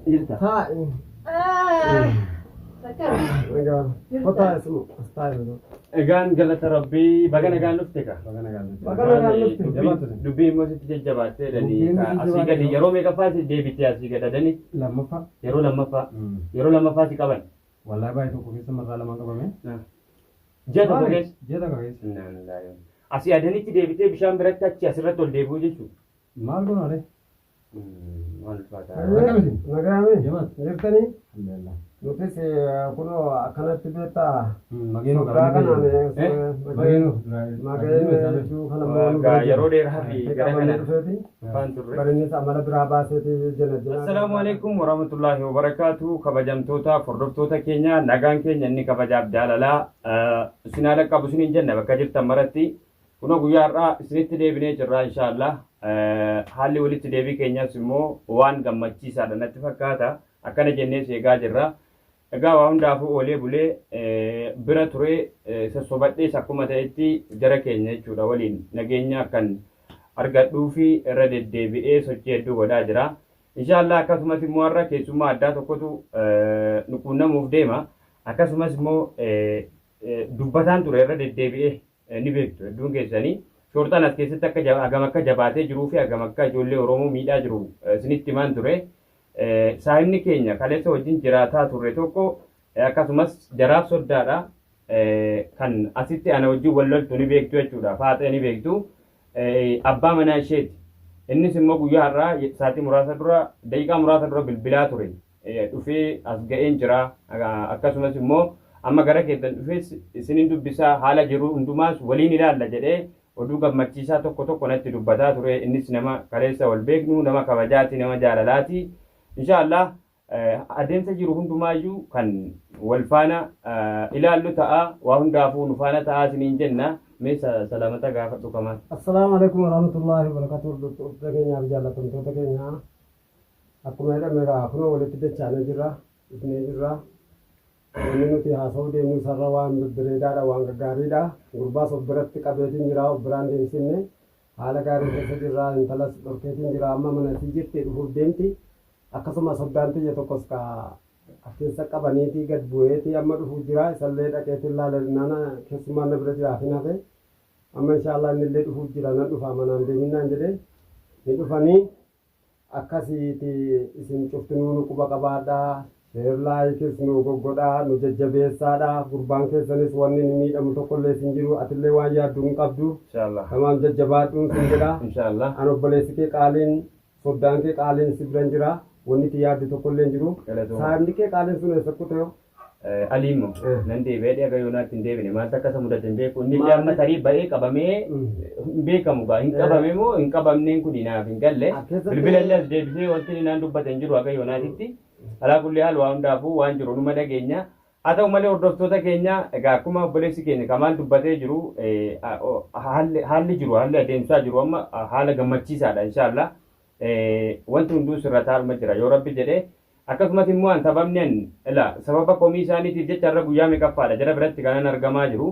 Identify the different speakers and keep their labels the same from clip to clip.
Speaker 1: jirta.
Speaker 2: Kota اسمه استايل
Speaker 1: Egaan galata rabbii baga nagaan dhufte ka.
Speaker 2: Baga nagaan dhufte.
Speaker 1: Dubbii immoo sitti jajjabaattee danii asii gadi yeroo meeqaffaa si deebitee asii gadadanii
Speaker 2: lammaffaa
Speaker 1: yeroo lammaffaa si qaban.
Speaker 2: Wallahi baay'ee tokko keessa marraa lama qabame.
Speaker 1: Ji'a tokko keessa.
Speaker 2: Ji'a tokko keessa.
Speaker 1: Asii adanitti deebitee bishaan biratti achi asirratti ol deebi'uu jechuudha.
Speaker 2: Maal goonale?
Speaker 1: Maal fa'aadha?
Speaker 2: Nagaame jirtanii? Alhamdulillah. Nutis kunoo akkanatti beektaa mageenuu
Speaker 1: yeroo dheeraa fi gara kana afaan turre.
Speaker 2: Barinnis amala biraa baaseeti jala.
Speaker 1: Assalaamu alaikum warahmatullahi wabarakatuh. Kabajamtoota hordoftoota keenya nagaan keenya inni kabajaaf jaalalaa isin haala qabu isiniin jenna bakka jirtan maratti kunoo guyyaa har'aa isinitti deebinee jirra inshaallah. Haalli walitti deebii keenyas immoo waan gammachiisaadha natti fakkaata akkana jennee eegaa jirra. Egaa waa hundaafuu oolee bulee bira ture sossobadhees akkuma ta'etti jara keenya jechuudha waliin nageenya akkan argadhuu fi irra deddeebi'ee sochii hedduu godhaa jira. Inshaallah akkasumas immoo har'a keessummaa addaa tokkotu nu quunnamuuf deema. Akkasumas immoo dubbataan ture irra deddeebi'ee ni beektu hedduun keessanii. Shortaan as keessatti akka hagam akka jabaatee jiruu fi hagam akka ijoollee Oromoo miidhaa jiru isinitti himaan ture. Saahibni keenya kaleessa wajjin jiraataa turre tokko akkasumas jaraaf soddaadha kan asitti ana wajjin wal loltu ni beektu jechuudha. Faaxee ni beektu. Abbaa manaa isheeti. Innis immoo guyyaa har'aa sa'aatii muraasa dura daqiiqaa muraasa dura bilbilaa ture. Dhufee as ga'een jira. Akkasumas immoo amma gara keessan dhufee isinin dubbisaa haala jiru hundumaas waliin ilaalla jedhee oduu gammachiisaa tokko natti dubbataa ture. Innis nama kaleessa wal beeknu nama kabajaati nama jaalalaati. Inshaallah adeemsa jiru hundumaayyuu kan wal faana ilaallu ta'a waa hundaafuu nu faana ta'a isiniin jenna. Mee salaamata gaafadhu kamaan.
Speaker 2: Assalaamu alaikum warahmatullahi wabarakatuh. Dhuftoota keenyaaf jaallatamtoota keenya akkuma jedhameera kunoo walitti dachaanee jirra dhufnee jirra. Wanni nuti haasa'uu deemnu sarara waan bareedaadha waan gaggaariidha. Gurbaas of biratti qabeetiin jira of biraan deemsinne haala gaarii keessa jirra intalas dhorkeetiin jira amma mana sii jirti dhufuuf deemti. Akkasumas soddaan xiyya tokkos ka keessa qabaniitii gad bu'eetii amma dhufuu jira isallee dhaqeetiin laalannaana keessumaan na bira jiraaf hin hafe amma inshaallah innillee dhufuu jira nan dhufa manaan deeminaan jedhee ni dhufanii akkasiiti isin cuftinuu nu quba qabaadhaa sheerlaayikis nu goggodhaa nu jajjabeessaadhaa gurbaan keessanis wanni ni miidhamu tokkollee isin jiru atillee waan yaaddu hin qabdu tamaam jajjabaadhuun sin jedha an obboleessi kee qaaliin soddaan kee qaaliin si biran jira. Wanni ti yaaddu tokkollee jiru. Saamni kee qaaliin sun eessa kutte yoo?
Speaker 1: Aliimo nan deebi'ee dhaga yoonaatti hin deebine maal akka isa mudatan beeku inni amma tarii ba'ee qabamee hin beekamu gaa hin qabame moo hin qabamneen kun naaf hin galle bilbila illee as deebisee wanti naan dubbatan jiru akka yoonaatitti alaa kullee haal waa hundaafuu waan jiru numa dhageenya. Haa ta'u malee hordoftoota keenya egaa akkuma obboleessi keenya kamaan dubbatee jiru haalli jiru haalli adeemsaa jiru amma haala gammachiisaadha inshaallah. Wanti hunduu sirra taalma jira yoo rabbi jedhee akkasumas immoo an sababneen sababa komii isaaniitiif jecha irra guyyaa meeqaffaadha jara biratti kanan argamaa jiru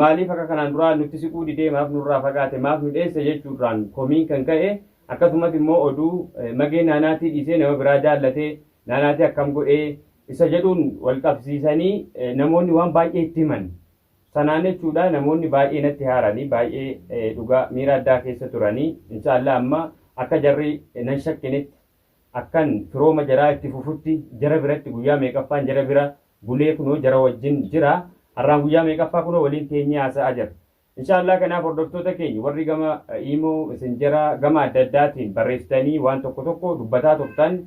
Speaker 1: maaliif akka kanaan duraa nutti siquu didee maaf nurraa fagaate maaf nu dheesse jechuudhaan komii kan ka'e akkasumas immoo oduu magee naanaatii dhiisee nama biraa jaallatee naanaatii akkam godhee isa jedhuun wal qabsiisanii namoonni waan baay'ee itti himan sanaan jechuudha namoonni baay'ee natti haaranii baay'ee dhugaa miira addaa keessa turanii inshaallah amma akka jarri nan shakkinitti akkan firooma jaraa itti fufutti jara biratti guyyaa meeqaffaan jara bira bulee kunoo jara wajjin jira har'aan guyyaa meeqaffaa kunoo waliin teenyee haasa'aa jira. Inshaallah kanaaf hordoftoota keenya warri gama imoo isin jara gama adda addaatiin barreessitanii waan tokko dubbataa turtan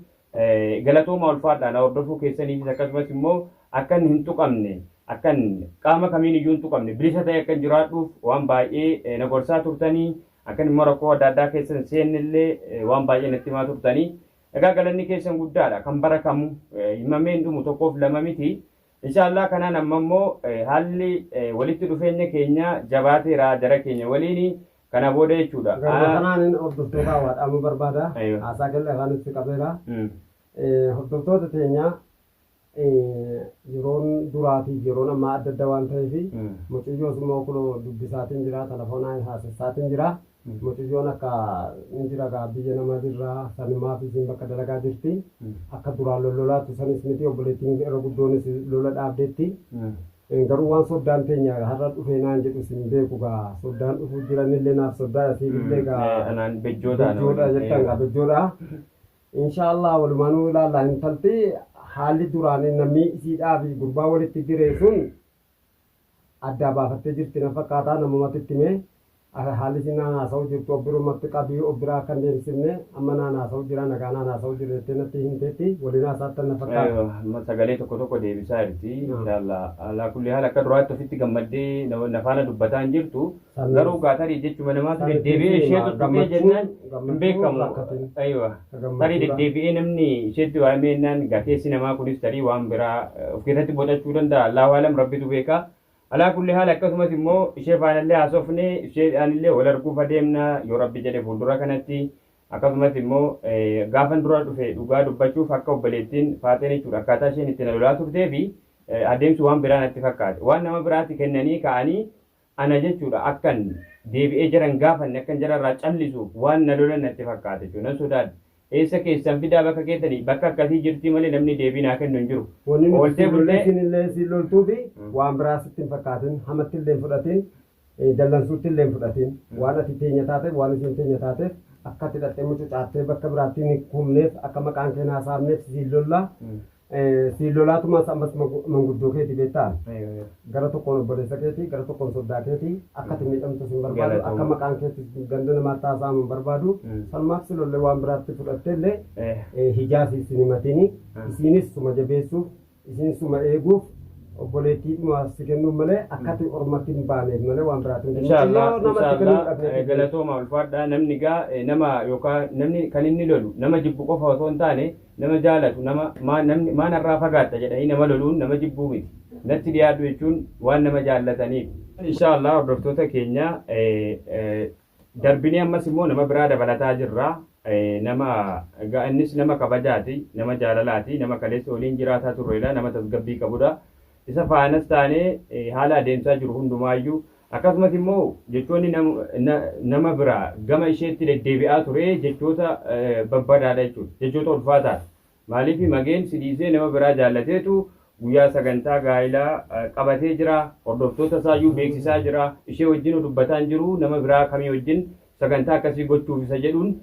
Speaker 1: galatooma ulfaadhaan hordofuu keessaniifis akkasumas immoo akkan hin tuqamne akkan qaama kamiin iyyuu hin tuqamne bilisa ta'e akkan jiraadhuuf waan baay'ee na gorsaa turtanii. Akkan immoo rakkoo adda addaa keessan seennillee waan baay'ee natti himaa turtanii. Egaa galanni keessan guddaadha kan bara kamuu himameen dhumu tokkoof lama miti. Inshaallah kanaan amma immoo haalli walitti dhufeenya keenya jabaateera jara keenya waliin kana booda jechuudha.
Speaker 2: Kanaan hordoftoota hawaadhaamuu barbaada. Haasaa gallee afaan itti qabeera. Hordoftoota keenya yeroon duraatii yeroon ammaa adda adda waan ta'eef mucayyoos immoo kunoo dubbisaatiin jira telefoonaa haasessaatiin jira. mucayyoon akka inni jira gaa biyya nama jirraa sanumaaf isin bakka dalagaa jirti akka duraan lolaatu sanis miti obboleettiin irra guddoonis lola dhaabdeetti garuu waan soddaan teenya har'a dhufee naan jedhu isin beeku gaa soddaan dhufuu jiranillee naaf soddaa asiillee gaa
Speaker 1: anaan bejjoodha
Speaker 2: jettan gaa bejjoodha inshaallah walumaanuu ilaallaa intalti haalli duraan namni isiidhaa fi gurbaa walitti diree sun adda baafattee jirti na fakkaataa namumatti himee haalli isin haasa'u jirtu obbirumatti qabii obbiraa kan deemsifne amma naan haasa'u jira nagaa naan haasa'u jirte natti himteetti waliin haasaattan na fakkaata.
Speaker 1: Sagalee tokko deebisaa jirti inshaallah alaa kulli haala akka duraatti ofitti gammaddee nafaana dubbataa hin jirtu garuu gaatarii jechuma namaatu deddeebi'ee isheetu dhufee jennaan hin beekamu tarii deddeebi'ee namni isheetti waa meennaan gateessi namaa kunis tarii waan biraa of keessatti bodhachuu danda'a allahu alam rabbitu beeka. Alaa kulli haala akkasumas immoo ishee faanallee haasofne isheedhaanillee wal arguuf adeemna yoo rabbi jedhe fuuldura kanatti akkasumas immoo gaafan dura dhufe dhugaa dubbachuuf akka obboleettiin faateen jechuudha akkaataa isheen itti na lolaa turtee fi adeemsi waan biraa natti fakkaate waan nama biraatti kennanii ka'anii ana jechuudha akkan deebi'ee jiran gaafanne akkan jararraa callisuuf waan na lolan natti fakkaate jechuudha nan sodaadha. Eessa keessan fidaa bakka keessanii bakka akkasii jirti malee namni deebii naa kennu hin jiru.
Speaker 2: Ooltee bultee isinillee si loltuu fi waan biraa sitti hin fakkaatin hamatti illee hin fudhatin dallansuutti illee hin fudhatin waan ati teenya taateef waan isin teenya taateef akka ati dhaqxee mucucaattee bakka biraatti hin kumneef akka maqaan kee haasaafneef si lollaa si lolaatumas ammas manguddoo keeti beektaa gara tokkoon obboleessa keeti gara tokkoon soddaa keeti akka ati miidhamtu sin barbaadu akka maqaan keeti ganda namaatti haasaamu hin barbaadu salmaaf si lollee waan biraatti fudhattee illee hijaasi isin himatini isinis suma jabeessuuf isin suma eeguuf obboleettii dhuma si kennuuf malee akka ati ormatti hin baaneef malee waan biraatti hin
Speaker 1: Inshaallah galatooma ulfaadhaa namni gaa nama yookaan namni kan inni lolu nama jibbu qofa osoo hin taane nama jaalatu nama maan irraa fagaatta jedhanii nama loluun nama jibbuu miti natti dhiyaatu jechuun waan nama jaallataniif inshaallah hordoftoota keenya darbinee ammas immoo nama biraa dabalataa jirra nama innis nama kabajaati nama jaalalaati nama kaleessa waliin jiraataa turreedha nama tasgabbii qabudha isa faanas taanee haala adeemsaa jiru hundumaayyuu akkasumas immoo jechoonni nama biraa gama isheetti deddeebi'aa ture jechoota babbadaadha jechuudha jechoota ulfaataadha maaliif mageen sidiisee nama biraa jaallateetu guyyaa sagantaa gaa'ilaa qabatee jira hordoftoota isaayyuu beeksisaa jira ishee wajjin dubbataa hin jiru nama biraa kamii wajjin sagantaa akkasii gochuuf isa jedhuun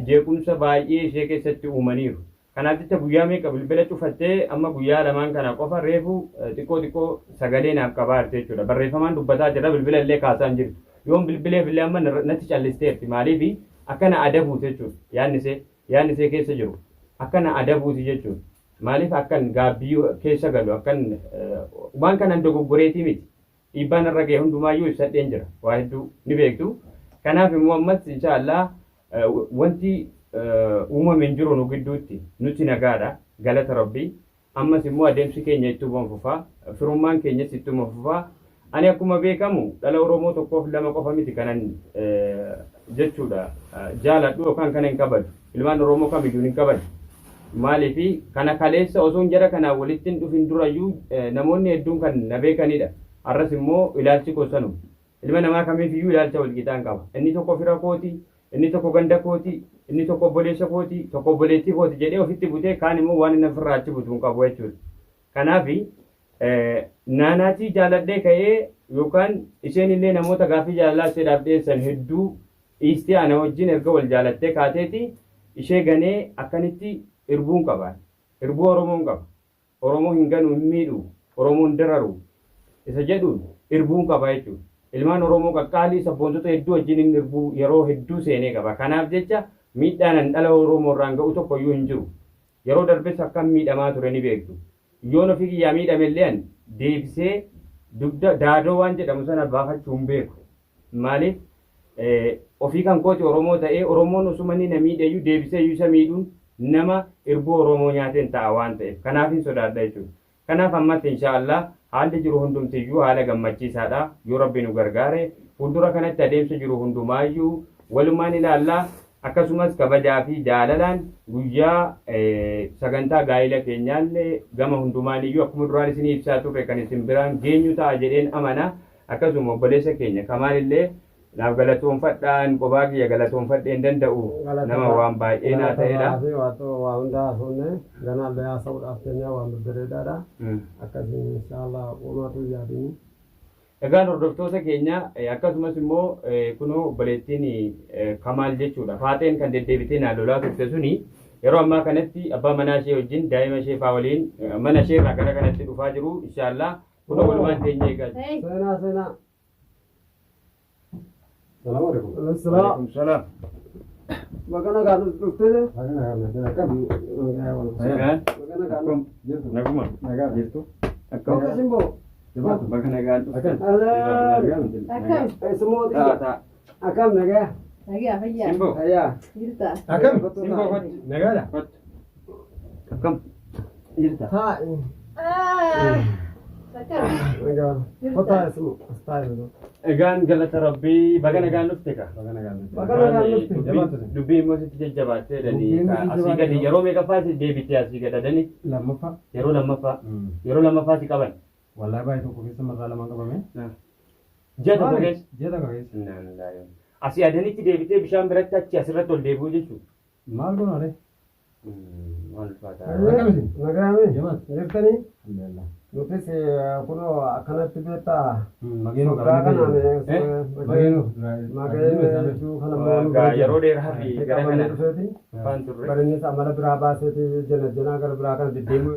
Speaker 1: jeequmsa baay'ee ishee keessatti uumaniiru. Kanaaf jecha guyyaa meeqa bilbila cufattee amma guyyaa lamaan kana qofa reefu xiqqoo sagalee naaf qabaarte jechuudha barreeffamaan dubbataa jira bilbila illee kaasaa hin jirtu yoon bilbileef illee amma natti callisteerti maaliif akkana adabuuti jechuudha yaadni ishee keessa jiru akkana adabuuti jechuudha maaliif akkan gaabbii keessa galu akkan waan kanan dogoggoreetii miti dhiibbaan irra ga'e hundumaayyuu ibsadheen jira waa hedduu ni beektu kanaaf immoo ammas inshaallah wanti uumameen jiru nu gidduutti nuti nagaadha galata rabbii ammas immoo adeemsi keenya ittuma fufaa firummaan keenyas ittuma fufaa ani akkuma beekamu dhala oromoo tokkoof lama qofa miti kanan jechuudha jaaladhu yookaan kana hin kabaju ilmaan oromoo kamiyyuu hin kabaju maaliifi kana kaleessa osoo jara kanaa walitti hin dhufin durayyuu namoonni hedduun kan na beekanidha arras immoo ilaalchi gosanuu ilma namaa kamiifiyyuu ilaalcha walqixaan qaba inni tokko fira kooti inni tokko ganda kooti inni tokko obboleessa kooti tokko obboleettii kooti jedhee ofitti butee kaan immoo waan inni ofirraa achi butuun qabu jechuudha. Kanaaf naanaatii jaaladhee ka'ee yookaan isheen illee namoota gaaffii jaalalaa isheedhaaf dhiyeessan hedduu dhiistee ana wajjin erga wal jaalattee kaateeti ishee ganee akkanitti irbuun qaba. Irbuu Oromoon qaba. Oromoo hin ganu hin miidhu Oromoo hin dararu isa jedhuun irbuun qaba jechuudha. Ilmaan Oromoo qaqqaalii sabboontota hedduu wajjin irbuu yeroo hedduu seenee qaba. Kanaaf jecha miidhaan dhala Oromoo irraan ga'u tokkoyyuu hin jiru. Yeroo darbes akkam miidhamaa ture ni beektu. Yoon ofii kiyyaa miidhamellee deebisee dugda daadoo waan jedhamu sana baafachuu hin beeku. Maaliif ofii kan kooti Oromoo ta'ee Oromoon osuma inni na miidhayyuu deebisee iyyuu isa miidhuun nama irbuu Oromoo nyaateen ta'a waan ta'eef. Kanaaf hin sodaadha jechuudha. Kanaaf ammatti inshaallah haalli jiru hundumtiyyuu haala gammachiisaadha yoo rabbi nu gargaare fuuldura kanatti adeemsa jiru hundumaayyuu walumaan ilaallaa akkasumas kabajaa fi jaalalaan guyyaa sagantaa gaa'ila keenyaallee gama hundumaaniyyuu akkuma duraan isinii ibsaa turre kan isin biraan geenyu ta'a jedheen amana akkasuma obboleessa keenya kamaalillee naaf galatoonfadhaan qophaa kiyya galatoonfadhee hin danda'u nama waan baay'ee naa ta'edha.
Speaker 2: Waa hundaa haasofne ganaallee haasa'uudhaaf keenya waan babbareedaadha. Akkasiin inshaallah uumaatu yaadini.
Speaker 1: Egaan hordoftoota keenya akkasumas immoo kunoo obboleettiin Kamaal jechuudha. Faateen kan deddeebitee naa lolaa turte suni yeroo ammaa kanatti abbaa manaa ishee wajjin daa'ima ishee faa waliin mana ishee irraa gara kanatti dhufaa jiru inshaallah kunoo walumaan teenyee eegaa.
Speaker 2: Seenaa.
Speaker 3: Salaam alaikum.
Speaker 2: Salaam.
Speaker 1: Salaam.
Speaker 2: Makana kan dhuftee
Speaker 1: Egaan naguma jirtu
Speaker 2: akka simboo
Speaker 1: bakka nagaan dhuftan.
Speaker 2: Akkam nagaa.
Speaker 4: Nagaa fayyaa.
Speaker 1: Simboo.
Speaker 2: Fayyaa.
Speaker 4: Jirta.
Speaker 3: Akkam?
Speaker 1: Simboo kotti.
Speaker 3: Nagaadha.
Speaker 1: Akkam jirta.
Speaker 2: Taa'i.
Speaker 4: Akkam.
Speaker 2: Nagaa. Kotaa isimu astaayi.
Speaker 1: Egaan galata rabbii baga nagaan dhufte ka.
Speaker 2: Bakka nagaan dhufte.
Speaker 1: Dubbii immoo sitti jajjabaattee danii asii gadi yeroo meeqaffaa si deebitee asii gadadanii
Speaker 3: Lammaffaa.
Speaker 1: yeroo lammaffaa si qaban.
Speaker 3: Wallahi baay'ee tokko keessa marraa lama qabame.
Speaker 1: Ji'a tokko keessa.
Speaker 3: Ji'a tokko keessa.
Speaker 1: Asii adanitti deebitee bishaan biratti achi asirratti ol deebi'uu jechuudha.
Speaker 3: Maal goonaa
Speaker 1: Maal ulfaataa.
Speaker 2: Nagaame.
Speaker 3: Jamaat.
Speaker 2: Jirtanii?
Speaker 3: Alhamdulillah.
Speaker 2: Nutis kunoo akkanatti beektaa.
Speaker 3: Mageenoo
Speaker 2: Suuraa kanaan
Speaker 3: Mageenoo.
Speaker 2: mageen jechuu kana
Speaker 1: Yeroo dheeraa fi gara kana
Speaker 2: dhufeeti.
Speaker 1: afaan turre.
Speaker 2: Barinis amala biraa baaseeti jala gara biraa kana deddeemuu